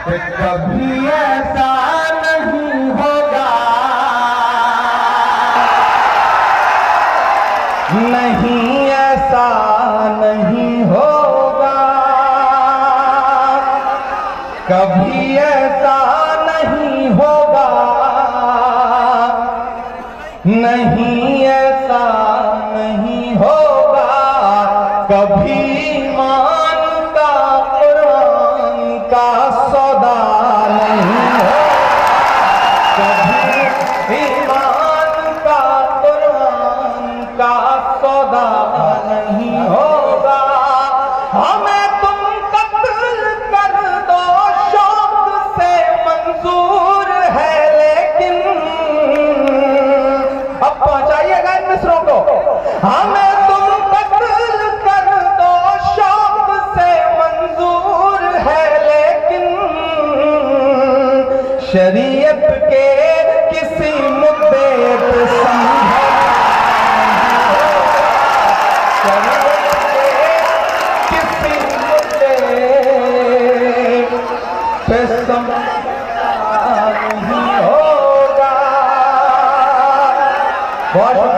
कि कभी ऐसा नहीं होगा, नहीं ऐसा नहीं होगा, कभी ऐसा नहीं होगा, नहीं ऐसा नहीं होगा, कभी ईमान का कुरान का सौदा नहीं होगा, कभी ईमान का कुरान का सौदा नहीं होगा। हमें तुम कत्ल कर दो शौक से मंजूर है, लेकिन अब पहुंचाइएगा इन मिसरों को। हमें तुम कत्ल कर दो शौक से मंजूर है, लेकिन शरीयत के किसी मुद्दे पे समझा, शरीयत के किसी मुद्दे पे समझा नहीं होगा। बहुत